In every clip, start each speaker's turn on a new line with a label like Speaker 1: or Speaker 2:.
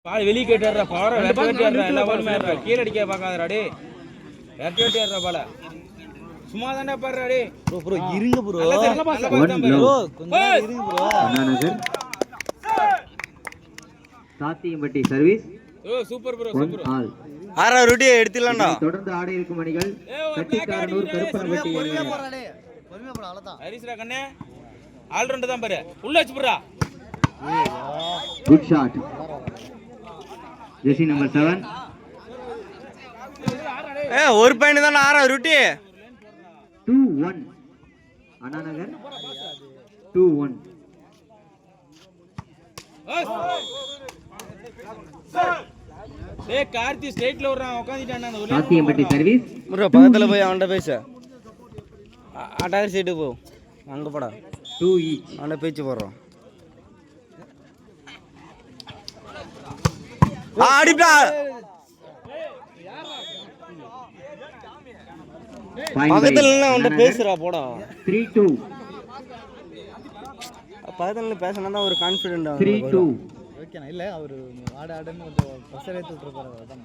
Speaker 1: பால் வெளியே கேட்டுறா பாரு வெட்டிடுறா எல்லா பாலுமே ஏறா கீழ அடிக்க பார்க்காதடா டேய் வெட்டிடுறா பால சும்மா தானே பாருடா டேய்
Speaker 2: ப்ரோ இருங்க ப்ரோ கொஞ்சம் இருங்க bro
Speaker 3: Annanagar Sathiyampatti service
Speaker 1: super bro
Speaker 3: super ஆல்
Speaker 2: ஆறா ரொட்டியை எடுத்துடலாம்டா
Speaker 3: தொடர்ந்து ஆட இருக்கும் அணிகள் கட்டிக்காரனூர் கருப்பனப்பட்டி
Speaker 2: பொறுமையா போறா டேய் பொறுமையா போடா அவ்வளவுதான்
Speaker 1: ஹரிஸ்ரா கண்ணே ஆல் ரவுண்ட் தான் பாரு உள்ள வச்சு போறா
Speaker 3: குட் ஷாட் ஜெர்சி நம்பர் 7
Speaker 2: ஒரு பாயிண்ட் தான் ஆறா ரொட்டி
Speaker 3: 2-1 அண்ணாநகர் 2-1
Speaker 1: டேய் கார்த்தி ஸ்ட்ரைட்ல வர்றான் உட்கார்ந்திட்டானே அந்த
Speaker 3: சாத்தியம்பட்டி சர்வீஸ்
Speaker 2: ப்ரோ பக்கத்துல போய் அவன்கிட்ட பேச அட்டாயர் சைடு போ அங்க போடா
Speaker 3: 2 each
Speaker 2: அவன்கிட்ட பேச்சு போடுறோம் அடிப்பா பக்கத்துல அவன்கிட்ட பேசுறா போடா
Speaker 3: 3-2
Speaker 2: பக்கத்துல பேசினா ஒரு கான்ஃபிடென்ட்
Speaker 3: 3-2
Speaker 2: ஓகேண்ணா இல்லை அவர் ஆடுன்னு கொஞ்சம் ப்ரெஷர் ஏற்றி விட்டுருப்பாரு அதான்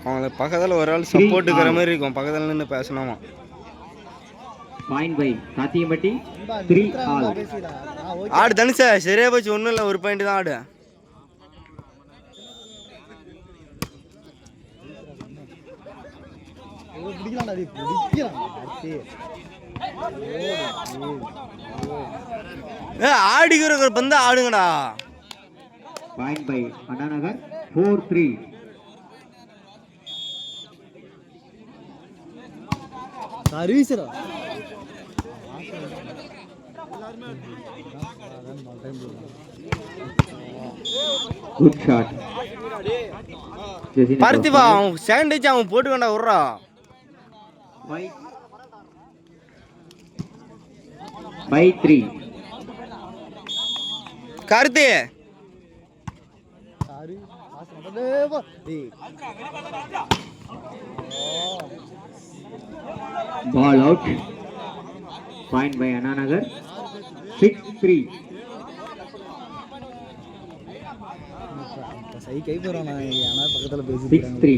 Speaker 2: அவங்கள பக்கத்தில் ஒரு ஆள் சப்போர்ட் இருக்கிற மாதிரி இருக்கும் பக்கத்தில் நின்று பேசணுமா
Speaker 3: பாயிண்ட் பை சாத்தியம்பட்டி 3 ஆல்
Speaker 2: ஆடு தனுஷா சரியா போச்சு ஒன்றும் இல்லை ஒரு பாயிண்ட் தான் ஆடு ஆடிக்கிற பந்து ஆடுங்கடா
Speaker 3: பாயிண்ட் பை அண்ணாநகர் 4-3
Speaker 2: சர்வீஸ்ரா
Speaker 3: குட் ஷாட்
Speaker 2: பார்த்திபா அவன் சாண்டேஜ் அவன் போட்டு வேண்டா விட்றா
Speaker 3: 5-3
Speaker 2: Karthi
Speaker 3: ball out point by Ananagar 6-3
Speaker 2: சை கை போறோம் நான் யாரா பக்கத்துல பேசிட்டு
Speaker 3: 6-3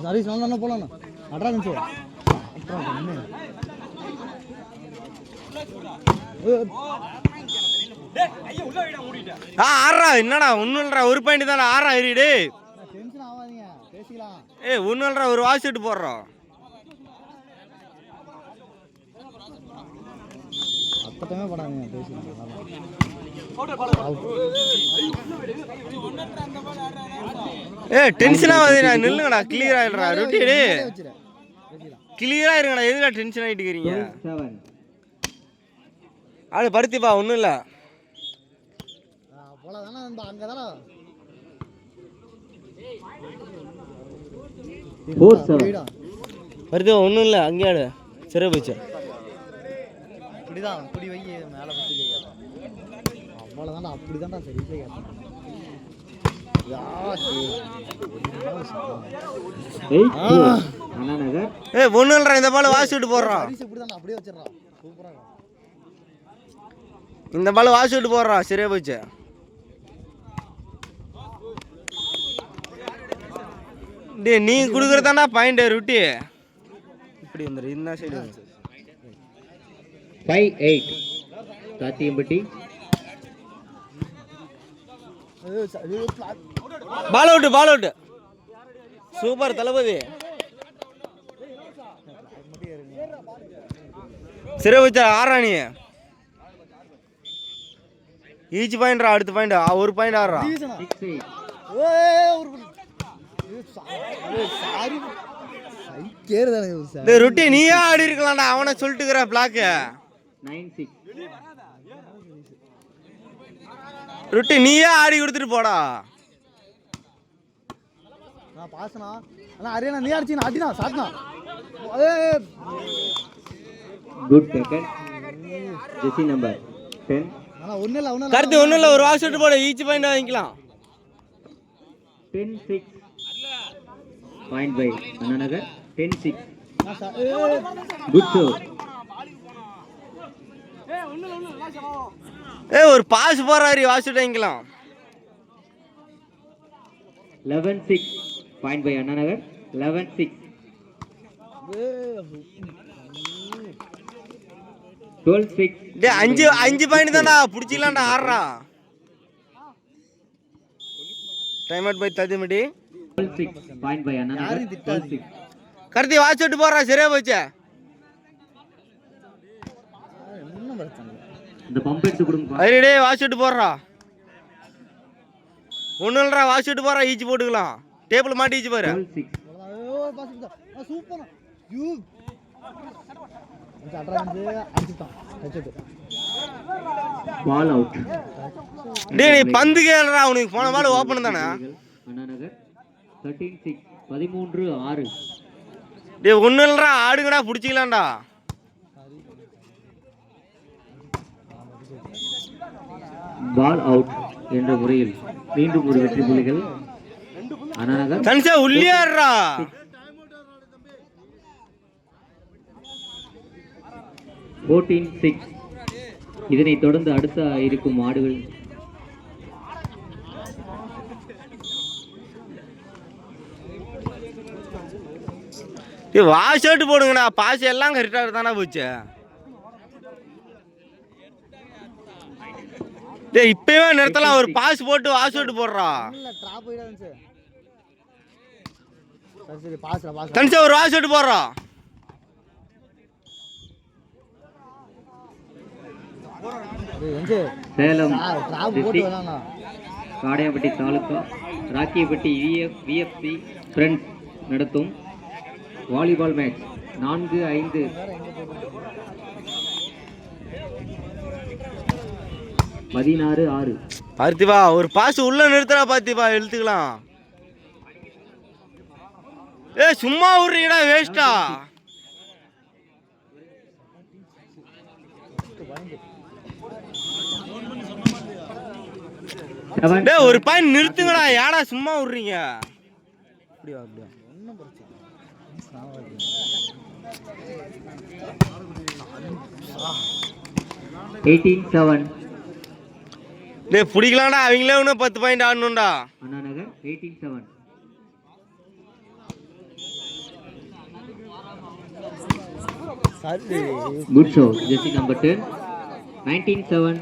Speaker 2: சாரி சொன்னா போலாம் அட்ரா நிமிஷம் ஆறா என்னடா ஒன்னும் இல்லடா ஒரு பாயிண்ட் தானே ஆறா ஏறிடு டென்ஷன் ஆகாதீங்க பேசிக்கலாம் ஒன்னும் இல்லடா ஒரு வாஷ் ஷர்ட் போடுறோம் அப்பட்டமே படாதீங்க பேசிக்கலாம் டென்ஷன் ஆகாதீங்க நில்லுங்கடா கிளியர் ஆயிடுறா ரொட்டி கிளியரா இருங்கடா எதுல டென்ஷன் ஆயிட்டு இருக்கீங்க ஆளு படுத்திப்பா ஒன்றும் இல்லை பருத்தி ஒன்றும் இல்லை அங்கே ஆடு சிறை போச்சு அப்படிதான் அப்படி வை மேலே பற்றி அவ்வளோதான்டா அப்படி தான்டா சரி ஒன்றும் இல்லைடா இந்த பால் வாசி விட்டு போடுறான் அப்படியே வச்சிடறான் சூப்பராக இந்த பால் வாசி விட்டு போடுறான் சரியா போச்சு டே நீ கொடுக்குறதாண்டா பாயிண்ட் ரொட்டி இப்படி வந்துரு இந்த சைடு
Speaker 3: 5-8 சாத்தியம்பட்டி
Speaker 2: பால் அவுட் சூப்பர் தளபதி சரி வச்சா ஆறானி ஈச் பாயிண்ட்ரா அடுத்த பாயிண்ட் ஒரு பாயிண்ட் ஆடுறா ரொட்டி நீயே ஆடி இருக்கலாம்டா அவனை சொல்லிட்டுக்கிற பிளாக்
Speaker 3: 9-6
Speaker 2: ரொட்டி நீயே ஆடி கொடுத்துட்டு போடா பாசனா அரியனா நீ அடிச்சு அடினா சாட்னா
Speaker 3: குட் டேக்கன் ஜெர்சி நம்பர் 10
Speaker 2: கருத்து ஒன்றும் இல்லை ஒரு வாஷ் ஷர்ட் போட ஈச் பாயிண்ட் வாங்கிக்கலாம்
Speaker 3: 10-6 point by Annanagar 10-6 good show
Speaker 2: ஒரு பாஸ் போறாரு வாசிட்டு வாங்கிக்கலாம்.
Speaker 3: 11-6 பாயிண்ட் பை அண்ணா நகர். 11-6. 12-6.
Speaker 2: டேய் அஞ்சு பாயிண்ட் தான்டா புடிச்சிக்கலாம்டா. ஆடுறா time out by 30 minute.
Speaker 3: 12-6 point by Anna Nagar. 12-6.
Speaker 2: கருத்தி வாசிட்டு போறா. சரியா போச்சு.
Speaker 3: இந்த பம்ப் எடுத்து கொடுங்க.
Speaker 2: ஐடியே வாசிட்டு போடுறா. ஒன்றும் இல்லைடா வாசிட்டு போறா. ஈச்சி போட்டுக்கலாம். டேபிள் மாட்டி ஈச்சி பாரு.
Speaker 3: 12-6. Ball out.
Speaker 2: டேய் நீ பந்து கேளுடா. உனக்கு போன பால் ஓபன் தானே.
Speaker 3: அண்ணா நகர். 13-6. 13-6.
Speaker 2: டேய் ஒன்றும் இல்லைடா ஆடுங்கடா பிடிச்சிக்கலாம்டா.
Speaker 3: பால் அவுட் என்ற முறையில் மீண்டும் ஒரு வெற்றி புள்ளிகள் அண்ணா நகர்.
Speaker 2: தன்சே உள்ளியாடுறா.
Speaker 3: 14-6. இதனைத் தொடர்ந்து அடுத்த இருக்கும் ஆடுகள்
Speaker 2: வாஷர்ட் போடுங்கண்ணா. பாஸ் எல்லாம் கரெக்டாக தானே போச்சு. டேய் இப்பவே நிறுத்தலாம். ஒரு பாஸ் போட்டு வாஷர்ட் போடுறா. தன்சே ஒரு வாஷர்ட் போடுறா.
Speaker 3: சேலம் காடையாப்பட்டி தாலுகா ராக்கியப்பட்டி விஎஃப்சி ஃப்ரெண்ட்ஸ் நடத்தும் வாலிபால் மேட்ச் 4-5.
Speaker 2: பார்த்திபா ஒரு பாஸ் உள்ள நிறுத்தா. பார்த்திபா எழுத்துக்கலாம். சும்மா விடுறீங்கடா வேஸ்டா. ஒரு பாயிண்ட் நிறுத்துங்கடா. ஏடா சும்மா விடுறீங்க.
Speaker 3: 18-7.
Speaker 2: டேய் பிடிக்கலாம்டா. அவங்களே இன்னும் 10 point ஆடணும்டா.
Speaker 3: Anna Nagar. 18-7. Good show. Jersey number 10. 19-7.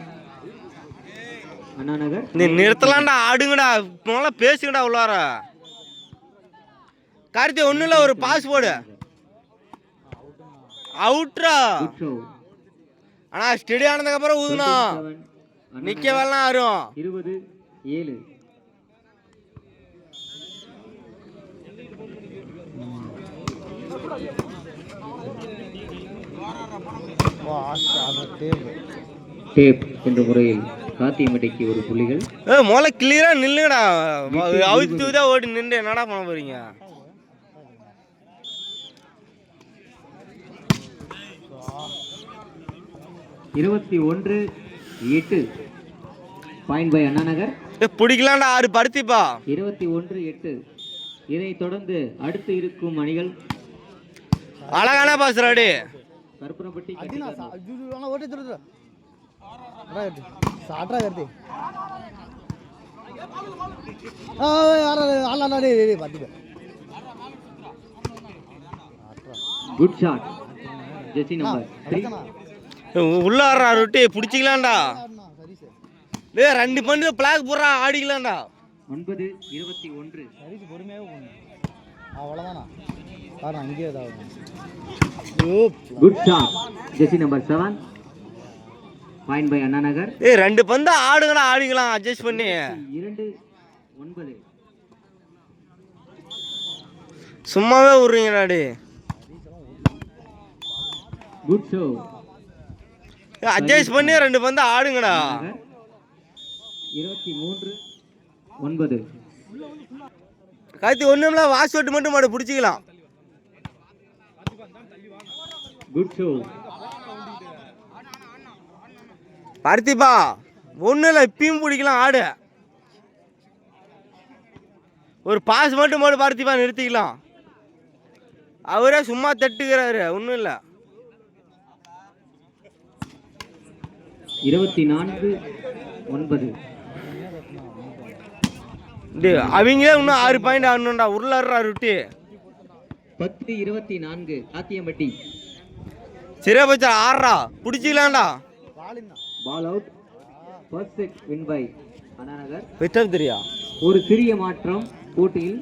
Speaker 3: Anna Nagar.
Speaker 2: நீ நிறுத்தலாம்டா. ஆடுங்கடா. முதல்ல பேசுங்கடா உள்ளார. கார்த்தி ஒன்றும் இல்லை. ஒரு பாஸ் போடு. அவுட்ரா. ஆனா ஸ்டெடி ஆனதுக்கு அப்புறம் ஊதுனா நிக்க வேலாம் ஆறும்.
Speaker 3: 20-7. டேப் என்ற முறையில் காத்தியமட்டைக்கு ஒரு புள்ளிகள்.
Speaker 2: முதல்ல கிளியரா நில்லுங்கடா. அவுத்து தான் ஓடி நின்று என்னடா பண்ண போறீங்க.
Speaker 3: இருபத்தி 21-8 பாயிண்ட் பை அண்ணா நகர்.
Speaker 2: பிடிக்கலாம்டா. 6 படுத்திப்பா.
Speaker 3: 21-8. இதை தொடர்ந்து அடுத்து இருக்கும் அணிகள்
Speaker 2: அழகான பாசுறாடி.
Speaker 3: Karuppanapatti good shot. Jersey number 3.
Speaker 2: உள்ள ஆடுறா. ரொட்டி பிடிச்சிக்கலாம்டா. டேய் 2 பண்ணி பிளாக் போடுறா. ஆடிக்கலாம்டா.
Speaker 3: 9-21. Good shot. Jersey number 7 point by Anna Nagar.
Speaker 2: 2 பந்து ஆடுங்கடா. ஆடிக்கலாம் அட்ஜஸ்ட் பண்ணி.
Speaker 3: 2-9.
Speaker 2: சும்மாவே விடுறீங்கடா. டே
Speaker 3: குட் ஷோ.
Speaker 2: அட்ஜஸ்ட் பண்ணி 2 பந்து ஆடுங்கடா.
Speaker 3: 23-9.
Speaker 2: காய்ச்சி ஒண்ணுமில்ல. வாஷ் அவுட் மட்டும் மாடு பிடிச்சிக்கலாம்.
Speaker 3: Good show.
Speaker 2: பார்த்திபா ஒன்றும் இல்லை. இப்பயும் பிடிக்கலாம். ஆடு ஒரு பாஸ் மட்டும் மாடு பார்த்திபா நிறுத்திக்கலாம். அவரே சும்மா தட்டுக்கிறாரு. ஒன்றும் இல்லை.
Speaker 3: 24-9.
Speaker 2: அவங்களே இன்னும் 6 பாயிண்ட் ஆடணும்டா. உருளாடுறா ரொட்டி.
Speaker 3: 10-24 காத்தியம்பட்டி.
Speaker 2: சரியா போச்சா? ஆடுறா பிடிச்சிக்கலாம்டா.
Speaker 3: Ball out. First set win by Anna Nagar.
Speaker 2: பெற்றது தெரியா?
Speaker 3: ஒரு சிறிய மாற்றம் போட்டியில்.